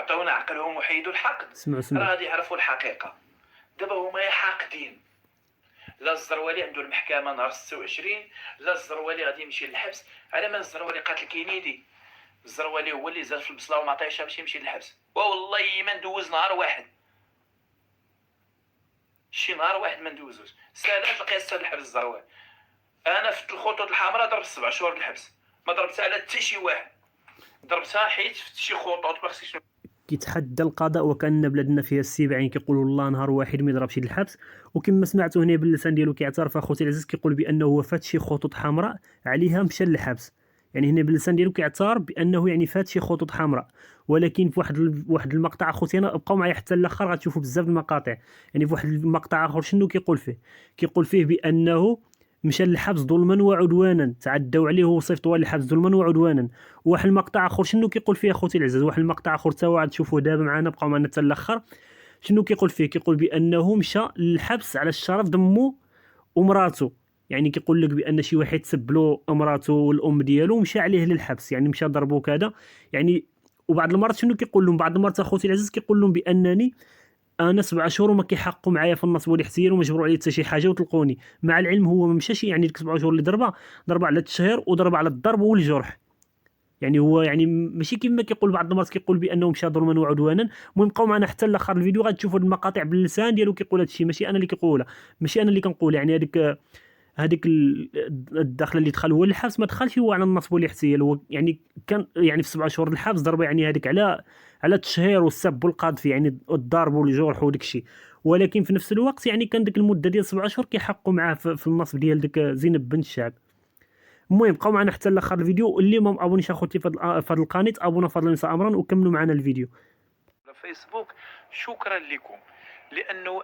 يعطون عقلهم وحيدوا الحقد راه غادي يعرفوا الحقيقه. دابا هما حاقدين، لا الزروالي عنده المحكمه نهار 26، لا الزروالي غادي يمشي للحبس على ما الزروالي قاتل كينيدي. الزروالي هو اللي زاد في البصله وما عطاهش باش يمشي للحبس، والله ما ندوز نهار واحد، شي نهار واحد ما ندوزوش. سالات القصه الحبس الزروالي. انا في الخطوط الحمراء ضربت 7 شهور الحبس، ما ضربتها على حتى شي واحد، ضربتها حيت في شي خطوط ما خصنيش. كيتحدى القضاء وكان بلادنا فيها السيبه، يعني كيقولوا الله نهار واحد ما يضربش للحبس. وكما سمعتوا هنا باللسان ديالو كيعترف اخوتي العزيز، كيقول بانه هو فات شي خطوط حمراء عليها مشى للحبس. يعني هنا باللسان ديالو كيعترف بانه يعني فات شي خطوط حمراء. ولكن في واحد المقطع اخوتي انا بقاو معايا حتى الاخر غتشوفوا بزاف المقاطع. يعني في واحد المقطع اخر شنو كيقول فيه بانه مشى للحبس ظلما وعدوانا، تعدوا عليه وصيفطوه للحبس ظلما وعدوانا. وواحد المقطع اخر شنو كيقول فيه اخوتي العزاز، واحد المقطع اخر تا واحد تشوفوه دابا معنا، بقاو معنا حتى الاخر. شنو كيقول فيه؟ كيقول بانه مشى للحبس على الشرف دمو ومراته. يعني كيقول لك بان شي واحد سب له امراته والام ديالو ومشى عليه للحبس، يعني مشى ضربو كذا يعني. وبعض المرات شنو كيقول لهم؟ بعض المرات اخوتي العزيز كيقول لهم بانني انا 7 شهور وما كيحققوا معايا في النصب والاحتيال وما جبروا عليه حتى شي حاجه وتلقوني. مع العلم هو ما مشاش، يعني ديك 7 شهور اللي ضربه على التشهير وضربه على الضرب والجرح. يعني هو يعني ماشي كما كيقول بعض المرات كيقول بانه مشى ظلما وعدوانا. المهم بقاو معنا حتى لاخر الفيديو غتشوفوا المقاطع باللسان ديالو كيقول هذا الشيء، ماشي انا اللي كنقولها، ماشي انا اللي كنقول. يعني هذيك الدخله اللي دخل هو للحبس ما دخلش هو على النصب والاحتيال، هو يعني كان يعني في 7 شهور الحبس ضربه، يعني هذيك على التشهير والسب والقذف، يعني الضرب والجرح وداك الشيء. ولكن في نفس الوقت يعني كان ديك المده ديال 7 شهور كيحققوا معاه في النصب ديال ديك زينب بنت الشعب. المهم بقاو معنا حتى لاخر الفيديو. اللي ما ابونيش اخوتي في هذا القناه ابونا فضلا نساء امرا وكملوا معنا الفيديو. فيسبوك شكرا لكم، لانه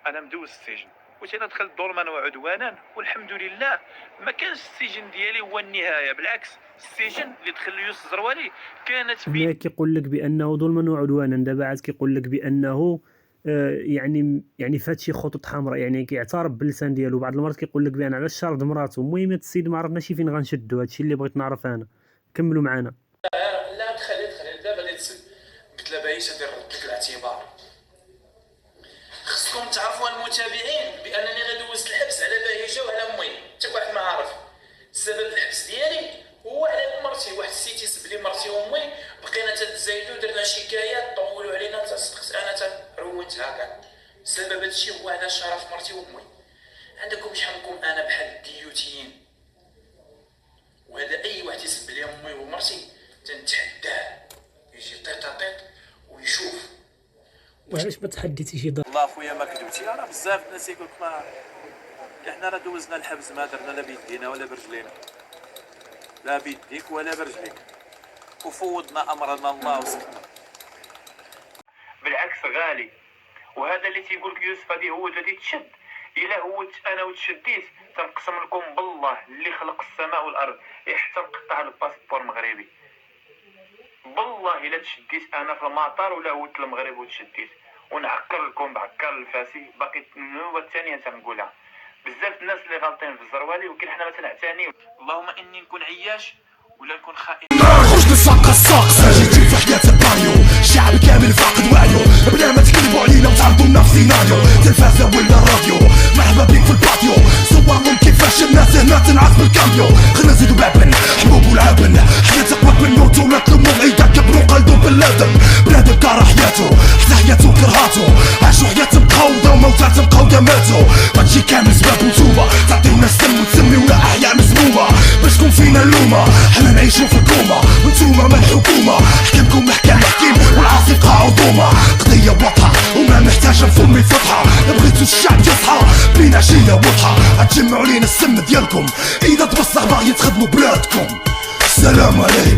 انا مدوز السجن وانا دخلت ظلما وعدوانا، والحمد لله ما كانش السجن ديالي هو النهايه، بالعكس السجن اللي دخل يوسف الزروالي كانت هنا كيقول لك بانه ظلما وعدوانا. دابا عاد كيقول لك بانه يعني فات شي خطوط حمراء، يعني كيعترف باللسان ديالو. بعض المرات كيقول لك بان على الشرط مراته. المهم هاد السيد ما عرفناش فين غنشدو، هادشي اللي بغيت نعرف انا. كملوا معنا. لا تخلي دابا اللي تسد قلت له بايش غادي نرد لك الاعتبار. خصكم تعرفوا المتابعين بانني غدوزت الحبس على باهجه وعلى امي، حتى واحد ما عارف سبب الحبس ديالي هو على مرتي. واحد السيد تيسب لي مرتي وامي، بقينا تتزايدوا درنا شكايات طولوا علينا صدقت انا رونتها كاع. سبب هادشي هو على شرف مرتي وامي. عندكم شحال منكم انا بحال الديوتيين، وهذا اي واحد يسب لي امي ومرتي تنتحداه يجي طيط ويشوف. وعلاش ما تحديتيش شي والله خويا ما كذبتي، راه بزاف الناس يقول لك ما حنا راه دوزنا الحبس ما درنا لا بيدينا ولا برجلينا، لا بيديك ولا برجليك، وفوضنا امرنا الله وسكتنا. بالعكس غالي، وهذا اللي تيقول لك يوسف هذه هو اللي تشد. الا هو انا وتشديت تنقسم لكم بالله اللي خلق السماء والارض حتى نقطع الباسبور مغربي. بالله الا تشديت انا في المطار ولا هوت المغرب وتشديت ونعكر لكم بعكر الفاسي. باقي النوبه الثانيه تنقولها. بزاف الناس اللي غالطين في الزروالي ولكن حنا ما تنعتانيو. اللهم اني نكون عياش ولا نكون خائن. خرج للساق الساق ساجدين في حياة البانيو، الشعب كامل فاقد وعيه، بلا ما تكذبوا علينا وتعرضوا لنا في سيناريو، تلفازة ولا راديو. مرحبا بيك في الباتيو، صورهم كيفاش الناس هنا تنعس بالكاميو. خلينا نزيدو بابن حبوب ولعابن، حياة اقوى بالموت ونطلب موعيدة كبروا قلدو باللازم. بنادم كاره حياتو حتى حياتو كرهاتو، عاشوا حياة مقاوضة وموتات مقاوضة ماتو. هادشي كامل سباب نتوما تعطيونا السم وتسميونا احياء مسمومة باش تكون فينا اللومة. حنا نعيشو في الكومة وانتوما من الحكومة، حكمكم محكمة حكيم والعاصفة عظومة. قضية واضحة وما محتاجة فمي فتحة، بغيتو الشعب يصحى بينا عشية واضحة. هتجمعوا لينا السم ديالكم اذا تبصر باغي تخدموا بلادكم. السلام عليكم.